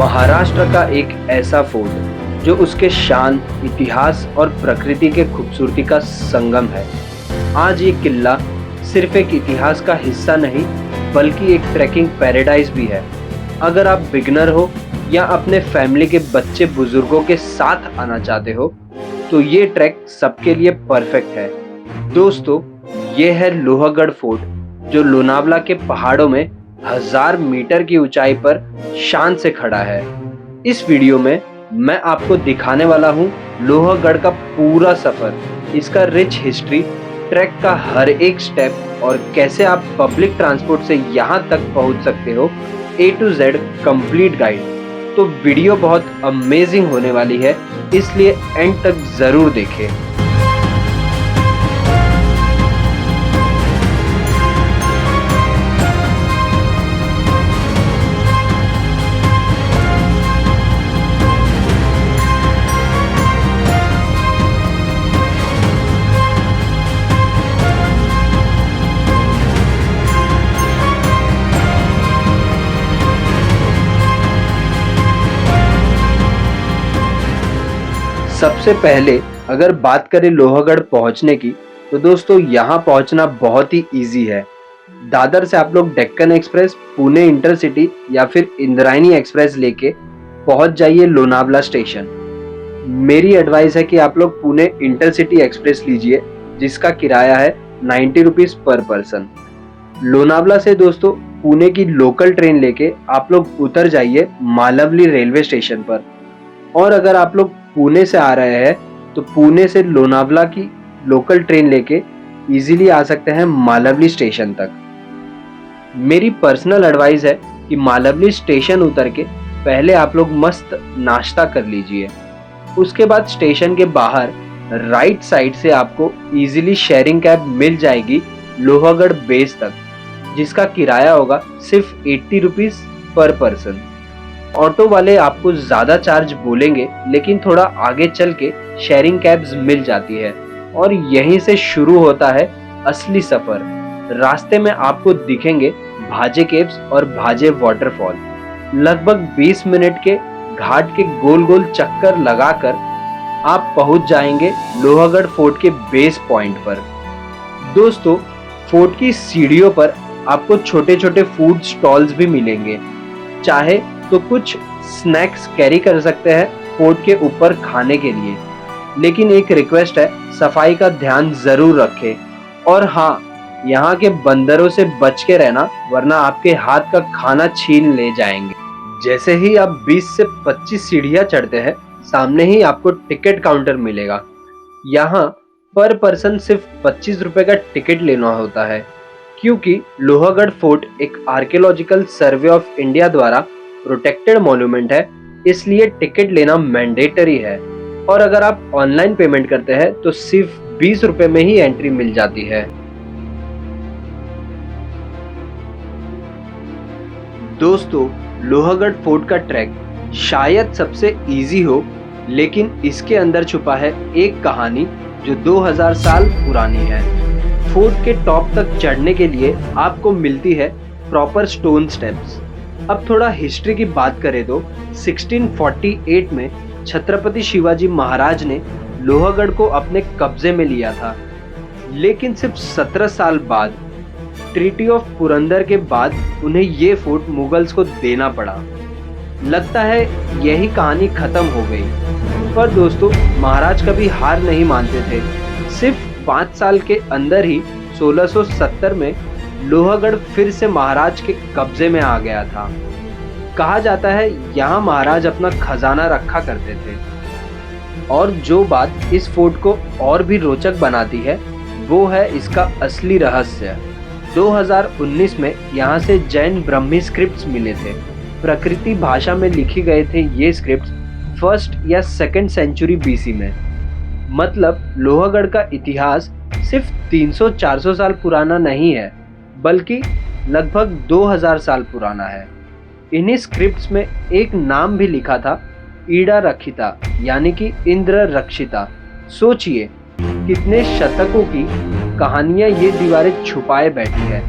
महाराष्ट्र का एक ऐसा फोर्ट जो उसके शान, इतिहास और प्रकृति के खूबसूरती का संगम है। आज ये किला सिर्फ एक इतिहास का हिस्सा नहीं बल्कि एक ट्रैकिंग पैराडाइज भी है। अगर आप बिगनर हो या अपने फैमिली के बच्चे बुजुर्गों के साथ आना चाहते हो तो ये ट्रैक सबके लिए परफेक्ट है। दोस्तों, ये है लोहगढ़ फोर्ट जो लोनावला के पहाड़ों में 1000 मीटर की ऊंचाई पर शान से खड़ा है। इस वीडियो में मैं आपको दिखाने वाला हूँ लोहगढ़ का पूरा सफर, इसका रिच हिस्ट्री, ट्रैक का हर एक स्टेप और कैसे आप पब्लिक ट्रांसपोर्ट से यहाँ तक पहुँच सकते हो। A to Z complete guide. तो वीडियो बहुत अमेजिंग होने वाली है, इसलिए एंड तक जरूर देखें। सबसे पहले अगर बात करें लोहगढ़ पहुंचने की, तो दोस्तों यहाँ पहुंचना बहुत ही इजी है। दादर से आप लोग डेक्कन एक्सप्रेस, पुणे इंटरसिटी या फिर इंद्रायणी एक्सप्रेस लेके पहुंच जाइए लोनावला स्टेशन। मेरी एडवाइस है कि आप लोग पुणे इंटरसिटी एक्सप्रेस लीजिए, जिसका किराया है 90 रुपीज पर पर्सन। लोनावला से दोस्तों पुणे की लोकल ट्रेन लेके आप लोग उतर जाइए मालवली रेलवे स्टेशन पर। और अगर आप लोग पुणे से आ रहे हैं तो पुणे से लोनावला की लोकल ट्रेन लेके इजीली आ सकते हैं मालवली स्टेशन तक। मेरी पर्सनल एडवाइस है कि मालवली स्टेशन उतर के पहले आप लोग मस्त नाश्ता कर लीजिए। उसके बाद स्टेशन के बाहर राइट साइड से आपको इजीली शेयरिंग कैब मिल जाएगी लोहगढ़ बेस तक, जिसका किराया होगा सिर्फ 80 रुपीज पर पर्सन। ऑटो वाले आपको ज़्यादा चार्ज बोलेंगे, लेकिन थोड़ा आगे चल के शेयरिंग कैब्स मिल जाती है और यहीं से शुरू होता है असली सफ़र। रास्ते में आपको दिखेंगे भाजे केव्स और भाजे वाटरफॉल। लगभग 20 मिनट के घाट के गोल गोल चक्कर लगाकर आप पहुंच जाएंगे लोहगढ़ फोर्ट के बेस पॉइंट पर। दोस्तों, फोर्ट की सीढ़ियों पर आपको छोटे छोटे फूड स्टॉल्स भी मिलेंगे। चाहे तो कुछ स्नैक्स कैरी कर सकते हैं फोर्ट के ऊपर खाने के लिए, लेकिन एक रिक्वेस्ट है, सफाई का ध्यान जरूर रखें। और हाँ, यहाँ के बंदरों से बच के रहना, वरना आपके हाथ का खाना छीन ले जाएंगे। जैसे ही आप 20 से 25 सीढ़ियाँ चढ़ते हैं, सामने ही आपको टिकट काउंटर मिलेगा। यहाँ पर पर्सन सिर्फ 25 रुपए का टिकट लेना होता है, क्योंकि लोहगढ़ फोर्ट एक आर्कियोलॉजिकल सर्वे ऑफ इंडिया द्वारा प्रोटेक्टेड मॉन्यूमेंट है, इसलिए टिकट लेना मैंडेटरी है। और अगर आप ऑनलाइन पेमेंट करते हैं तो सिर्फ 20 रुपए में ही एंट्री मिल जाती है। दोस्तों, लोहगढ़ फोर्ट का ट्रैक शायद सबसे इजी हो, लेकिन इसके अंदर छुपा है एक कहानी जो 2000 साल पुरानी है। फोर्ट के टॉप तक चढ़ने के लिए आपको मिलती है प्रॉपर स्टोन स्टेप्स। अब थोड़ा हिस्ट्री की बात करें तो 1648 में छत्रपति शिवाजी महाराज ने लोहगढ़ को अपने कब्जे में लिया था, लेकिन सिर्फ 17 साल बाद ट्रीटी ऑफ पुरंदर के बाद उन्हें ये फोर्ट मुगल्स को देना पड़ा। लगता है यही कहानी खत्म हो गई, पर दोस्तों महाराज कभी हार नहीं मानते थे। सिर्फ 5 साल के अंदर ही 1670 में लोहगढ़ फिर से महाराज के कब्जे में आ गया था। कहा जाता है यहाँ महाराज अपना खजाना रखा करते थे। और जो बात इस फोर्ट को और भी रोचक बनाती है वो है इसका असली रहस्य। 2019 में यहाँ से जैन ब्राह्मी स्क्रिप्ट्स मिले थे। प्रकृति भाषा में लिखी गए थे ये स्क्रिप्ट्स 1st या 2nd सेंचुरी BC में। मतलब लोहगढ़ का इतिहास सिर्फ 300-400 साल पुराना नहीं है, बल्कि लगभग 2000 साल पुराना है। इन्हीं स्क्रिप्ट्स में एक नाम भी लिखा था, ईडा रक्षिता, यानी कि इंद्र रक्षिता। सोचिए कितने शतकों की कहानियां ये दीवारें छुपाए बैठी है।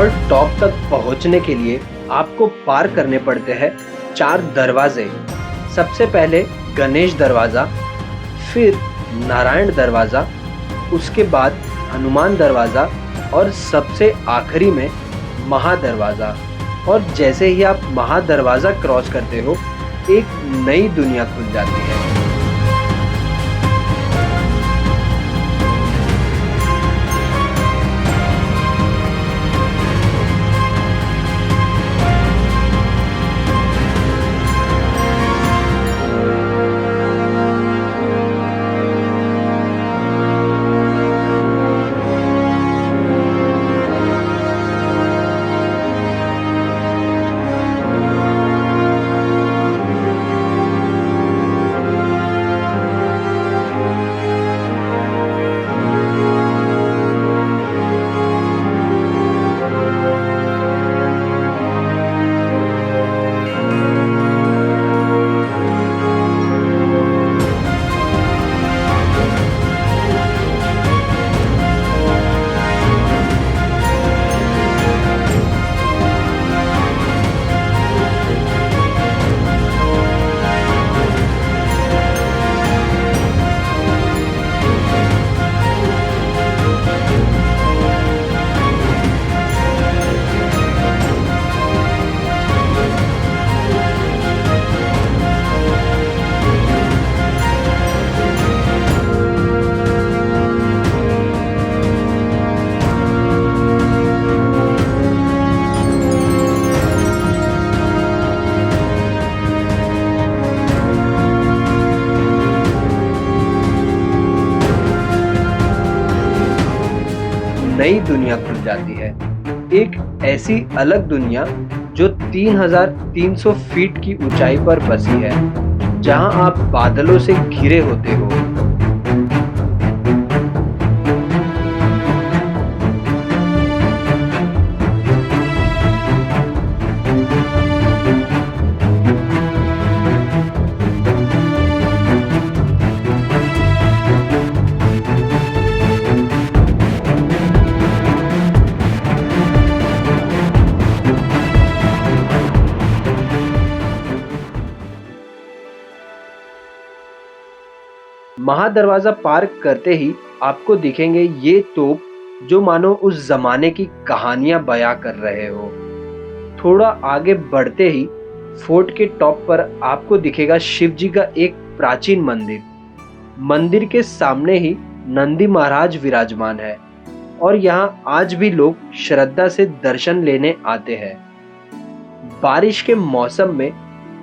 और टॉप तक पहुंचने के लिए आपको पार करने पड़ते हैं 4 दरवाजे। सबसे पहले गणेश दरवाज़ा, फिर नारायण दरवाज़ा, उसके बाद हनुमान दरवाज़ा और सबसे आखिरी में महादरवाज़ा। और जैसे ही आप महादरवाज़ा क्रॉस करते हो, एक नई दुनिया खुल जाती है। नई दुनिया खुल जाती है, एक ऐसी अलग दुनिया जो 3300 फीट की ऊंचाई पर बसी है, जहां आप बादलों से घिरे होते हो। महादरवाजा पार करते ही आपको दिखेंगे ये तोप, जो मानो उस जमाने की कहानियां बयां कर रहे हो। थोड़ा आगे बढ़ते ही फोर्ट के टॉप पर आपको दिखेगा शिव जी का एक प्राचीन मंदिर। मंदिर के सामने ही नंदी महाराज विराजमान है और यहाँ आज भी लोग श्रद्धा से दर्शन लेने आते हैं। बारिश के मौसम में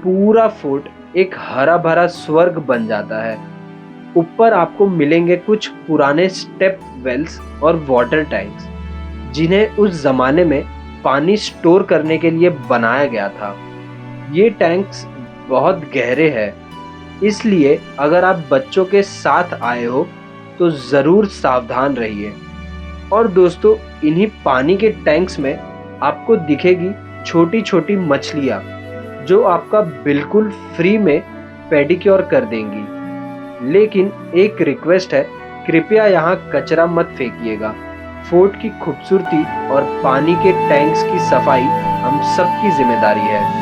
पूरा फोर्ट एक हरा भरा स्वर्ग बन जाता है। ऊपर आपको मिलेंगे कुछ पुराने स्टेप वेल्स और वाटर टैंक्स, जिन्हें उस जमाने में पानी स्टोर करने के लिए बनाया गया था। ये टैंक्स बहुत गहरे हैं, इसलिए अगर आप बच्चों के साथ आए हो तो ज़रूर सावधान रहिए। और दोस्तों, इन्हीं पानी के टैंक्स में आपको दिखेगी छोटी छोटी मछलियाँ, जो आपका बिल्कुल फ्री में पेडिक्योर कर देंगी। लेकिन एक रिक्वेस्ट है, कृपया यहाँ कचरा मत फेंकिएगा। फोर्ट की खूबसूरती और पानी के टैंक्स की सफाई हम सबकी जिम्मेदारी है।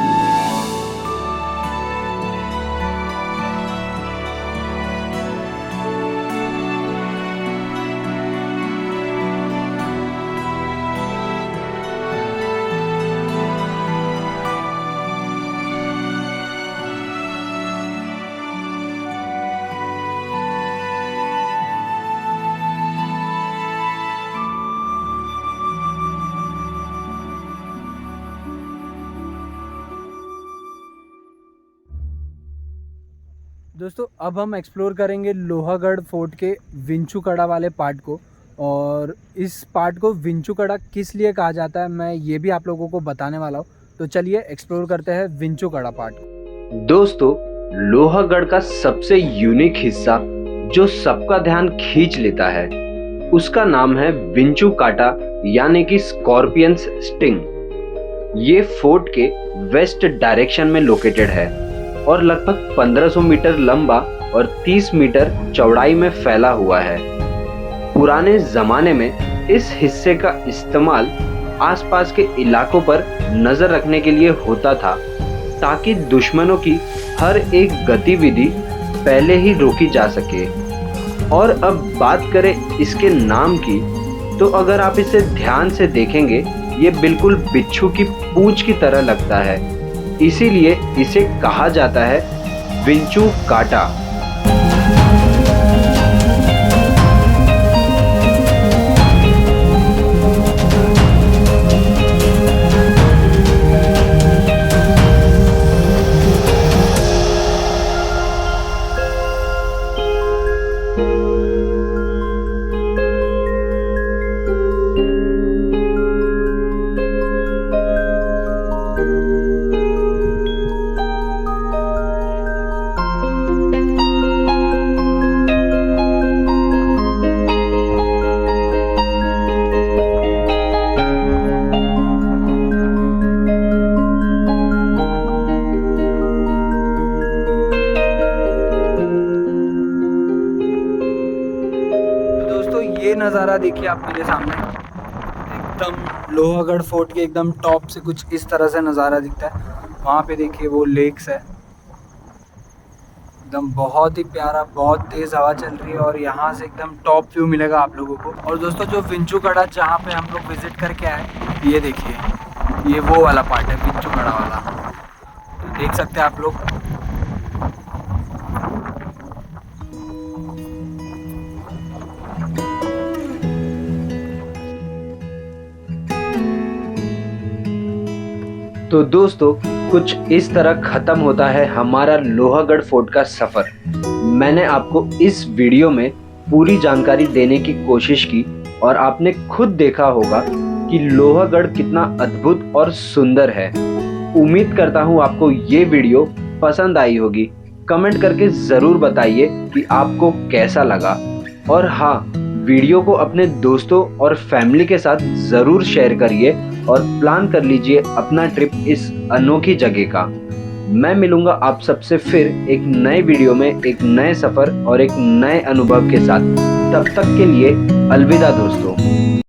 दोस्तों, अब हम एक्सप्लोर करेंगे लोहागढ़ फोर्ट के विंचू-कड़ा वाले पार्ट को। और इस पार्ट को विंचू-कड़ा किस लिए कहा जाता है, मैं ये भी आप लोगों को बताने वाला हूँ। तो चलिए एक्सप्लोर करते हैं विंचू-कड़ा पार्ट को। दोस्तों, लोहागढ़ का सबसे यूनिक हिस्सा जो सबका ध्यान खींच लेता है, उसका नाम है विंचू काटा, यानी कि स्कॉर्पियंस स्टिंग। ये फोर्ट के वेस्ट डायरेक्शन में लोकेटेड है और लगभग 1500 मीटर लंबा और 30 मीटर चौड़ाई में फैला हुआ है। पुराने जमाने में इस हिस्से का इस्तेमाल आसपास के इलाकों पर नजर रखने के लिए होता था, ताकि दुश्मनों की हर एक गतिविधि पहले ही रोकी जा सके। और अब बात करें इसके नाम की, तो अगर आप इसे ध्यान से देखेंगे, ये बिल्कुल बिच्छू की पूंछ की तरह लगता है, इसीलिए इसे कहा जाता है विंचू काटा। ये नज़ारा देखिए आप मेरे सामने, एकदम लोहागढ़ फोर्ट के एकदम टॉप से कुछ इस तरह से नज़ारा दिखता है। वहाँ पे देखिए वो लेक्स है, एकदम बहुत ही प्यारा, बहुत तेज़ हवा चल रही है और यहाँ से एकदम टॉप व्यू मिलेगा आप लोगों को। और दोस्तों जो विंचू कड़ा जहाँ पे हम लोग विज़िट करके आए, ये देखिए, ये वो वाला पार्ट है विंचू कड़ा वाला, तो देख सकते हैं आप लोग। तो दोस्तों, कुछ इस तरह खत्म होता है हमारा लोहागढ़ फोर्ट का सफर। मैंने आपको इस वीडियो में पूरी जानकारी देने की कोशिश की और आपने खुद देखा होगा कि लोहागढ़ कितना अद्भुत और सुंदर है। उम्मीद करता हूँ आपको ये वीडियो पसंद आई होगी। कमेंट करके ज़रूर बताइए कि आपको कैसा लगा। और हाँ, वीडियो को अपने दोस्तों और फैमिली के साथ ज़रूर शेयर करिए और प्लान कर लीजिए अपना ट्रिप इस अनोखी जगह का। मैं मिलूंगा आप सबसे फिर एक नए वीडियो में, एक नए सफ़र और एक नए अनुभव के साथ। तब तक के लिए अलविदा दोस्तों।